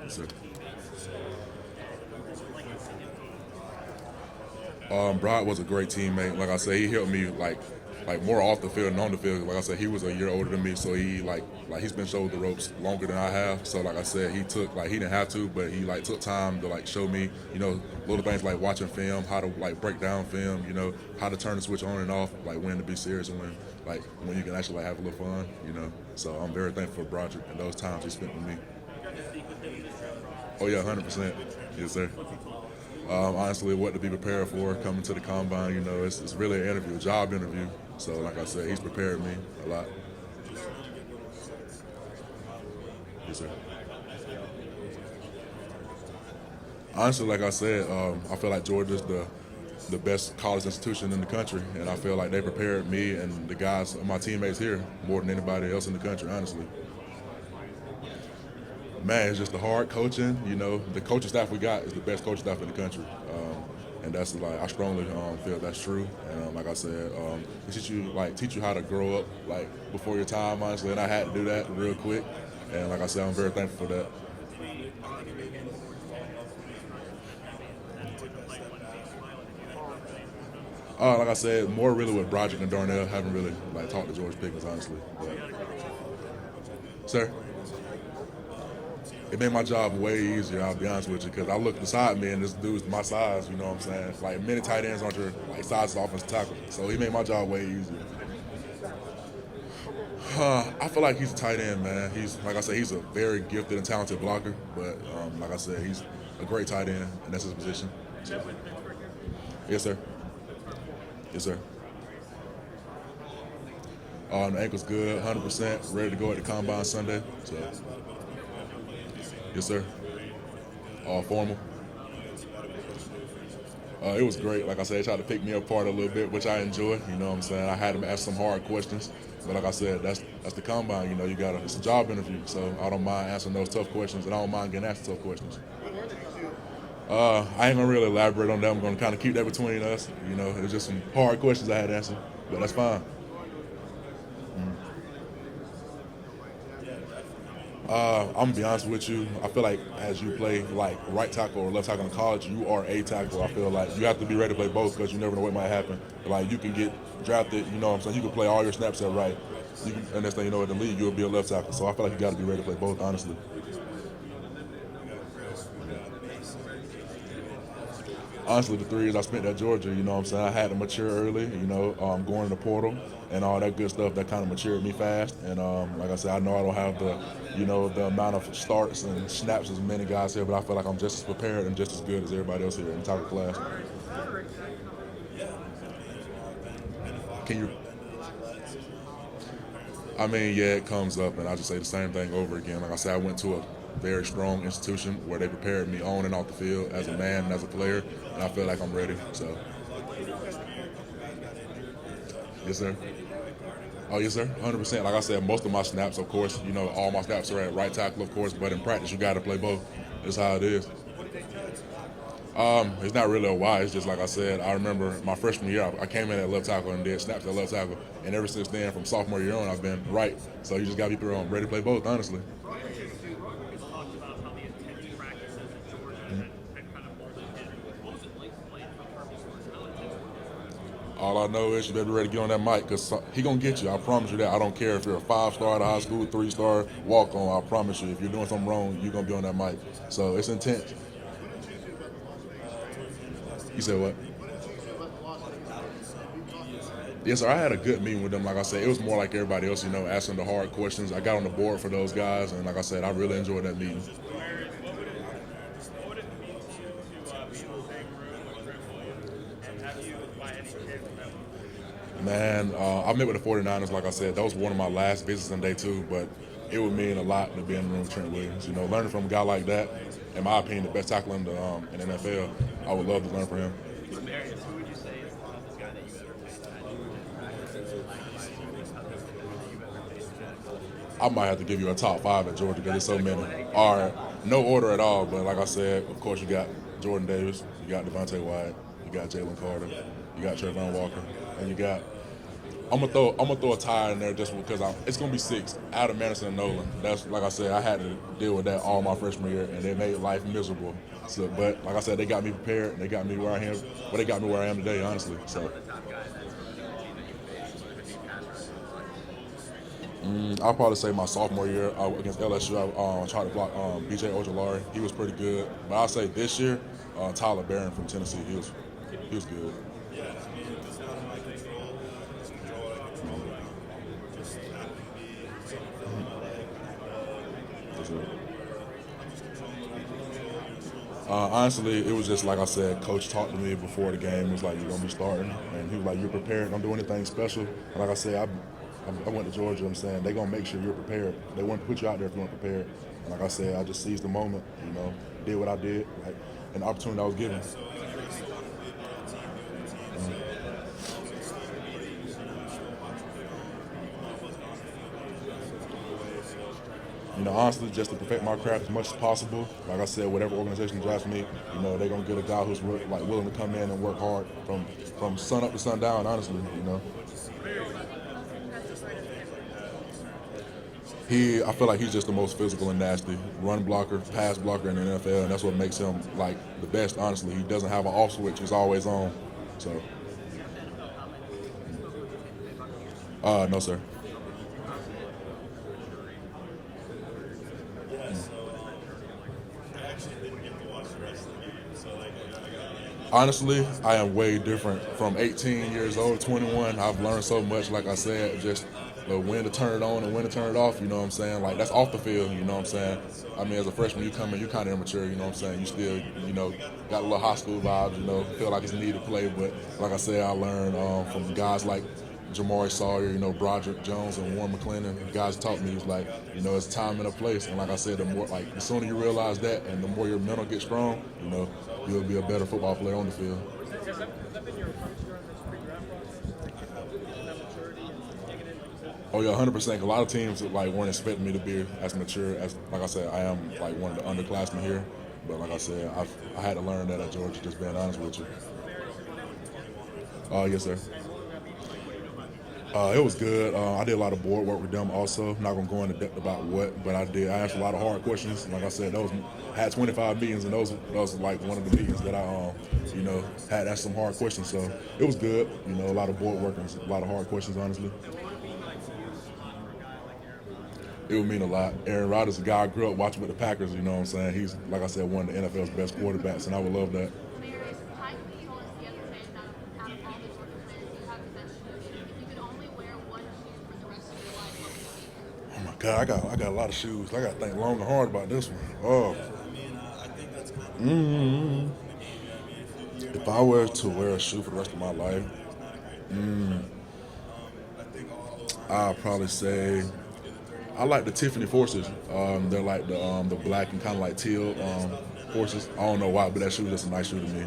Yes, sir. Brad was a great teammate. Like I said, he helped me like more off the field and on the field. Like I said, he was a year older than me, so he like he's been showed the ropes longer than I have. So like I said, he took like he didn't have to, but he like took time to like show me, little things like watching film, how to like break down film, how to turn the switch on and off, like when to be serious and when you can actually like have a little fun. So I'm very thankful for Broderick and those times he spent with me. Oh yeah, 100%. Yes, sir. Honestly, what to be prepared for coming to the combine. It's really an interview, a job interview. So, like I said, he's prepared me a lot. Yes, sir. Honestly, like I said, I feel like Georgia's the best college institution in the country, and I feel like they prepared me and the guys, my teammates here, more than anybody else in the country. Honestly, man, it's just the hard coaching. The coaching staff we got is the best coaching staff in the country. And that's like I strongly feel that's true. And like I said, they teach you how to grow up like before your time, honestly. And I had to do that real quick. And like I said, I'm very thankful for that. Like I said, more really with Broderick and Darnell. Haven't really like talked to George Pickens, honestly. But, sir, it made my job way easier. I'll be honest with you, because I look beside me and this dude's my size. You know what I'm saying? Like many tight ends aren't your like size of offensive tackle, so he made my job way easier. I feel like he's a tight end, man. He's like I said, he's a very gifted and talented blocker, but like I said, he's a great tight end, and that's his position. Yes, sir. Yes, sir. The ankle's good, 100%, ready to go at the combine Sunday. So, yes, sir. All formal. It was great. Like I said, they tried to pick me apart a little bit, which I enjoyed. You know what I'm saying? I had them ask some hard questions, but like I said, that's the combine. It's a job interview, so I don't mind answering those tough questions, and I don't mind getting asked tough questions. I ain't gonna really elaborate on that. I'm gonna kind of keep that between us. It was just some hard questions I had to answer, but that's fine. I'm gonna be honest with you. I feel like as you play like right tackle or left tackle in college, you are a tackle. I feel like you have to be ready to play both because you never know what might happen. Like you can get drafted, you know what I'm saying? You can play all your snaps at right. And next thing you know, in the league, you'll be a left tackle. So I feel like you got to be ready to play both, honestly. Honestly, the 3 years I spent at Georgia, you know what I'm saying? I had to mature early, going in the portal and all that good stuff that kind of matured me fast. And like I said, I know I don't have the amount of starts and snaps as many guys here, but I feel like I'm just as prepared and just as good as everybody else here in the top of the class. Can you? I mean, yeah, it comes up, and I just say the same thing over again. Like I said, I went to a very strong institution where they prepared me on and off the field as a man and as a player, and I feel like I'm ready. So, yes, sir. Oh, yes, sir. 100%. Like I said, most of my snaps, of course, all my snaps are at right tackle, of course, but in practice, you got to play both. That's how it is. It's not really a why. It's just like I said. I remember my freshman year, I came in at left tackle and did snaps at left tackle, and ever since then, from sophomore year on, I've been right. So you just got to be ready to play both, honestly. All I know is you better be ready to get on that mic because he gonna get you. I promise you that. I don't care if you're a 5-star out of high school, 3-star, walk on. I promise you, if you're doing something wrong, you're gonna be on that mic. So it's intense. You said what? Yes, sir. I had a good meeting with them. Like I said, it was more like everybody else, asking the hard questions. I got on the board for those guys, and like I said, I really enjoyed that meeting. Man, I met with the 49ers, like I said. That was one of my last visits on day 2, but it would mean a lot to be in the room with Trent Williams. Learning from a guy like that, in my opinion, the best tackle in the NFL, I would love to learn from him. Amarius, who would you say is the toughest guy that you've ever faced? I might have to give you a top 5 at Georgia because there's so many. All right, no order at all, but like I said, of course you got Jordan Davis, you got Devontae Wyatt, you got Jalen Carter, you got Trayvon Walker, and you got I'm gonna throw a tie in there just because it's gonna be 6 out of Madison and Nolan. That's like I said, I had to deal with that all my freshman year, and it made life miserable. So, but like I said, they got me prepared. And they got me where I am. Well, they got me where I am today, honestly. So, I'll probably say my sophomore year against LSU, I tried to block BJ Ojolari. He was pretty good. But I'll say this year, Tyler Barron from Tennessee, he was good. Honestly, it was just like I said. Coach talked to me before the game. He was like, "You're gonna be starting," and he was like, "You're prepared. Don't do anything special." And like I said, I went to Georgia. I'm saying they're gonna make sure you're prepared. They won't put you out there if you weren't prepared. And like I said, I just seized the moment. Did what I did, like an opportunity I was given. Honestly, just to perfect my craft as much as possible. Like I said, whatever organization drafts me, they're gonna get a guy who's willing to come in and work hard from sun up to sundown. Honestly. I feel like he's just the most physical and nasty run blocker, pass blocker in the NFL, and that's what makes him like the best. Honestly, he doesn't have an off switch; he's always on. So, no, sir. Honestly, I am way different from 18 years old, 21. I've learned so much, like I said, just when to turn it on and when to turn it off, you know what I'm saying? Like, that's off the field, you know what I'm saying? I mean, as a freshman, you come in, you kind of immature, you know what I'm saying? You still, got a little high school vibes, feel like it's a need to play. But like I said, I learned from guys like Jamari Sawyer, Broderick Jones and Warren McClendon. Guys taught me, it's like, it's time and a place. And like I said, the sooner you realize that and the more your mental gets strong, you'll be a better football player on the field. Has that been your approach during this pre-draft process? That maturity and digging into position? Oh yeah, 100%. A lot of teams weren't expecting me to be as mature as, like I said, I am like one of the underclassmen here. But like I said, I had to learn that at Georgia. Just being honest with you. Yes, sir. It was good. I did a lot of board work with them also. I'm not going to go into depth about what, but I answered a lot of hard questions. Like I said, I had 25 meetings, and those were like one of the meetings that I, had asked some hard questions. So it was good. A lot of board work and a lot of hard questions, honestly. It would mean a lot. Aaron Rodgers is a guy I grew up watching with the Packers, you know what I'm saying? He's, like I said, one of the NFL's best quarterbacks, and I would love that. Amarius, how can you honestly get the fans out of all the Georgia players you have the best shoes? If you could only wear one shoe for the rest of your life, what would it be? Oh my God, I got a lot of shoes. I got to think long and hard about this one. Oh. If I were to wear a shoe for the rest of my life, I'd probably say I like the Tiffany Forces. They're like the black and kind of like teal Forces. I don't know why, but that shoe is just a nice shoe to me.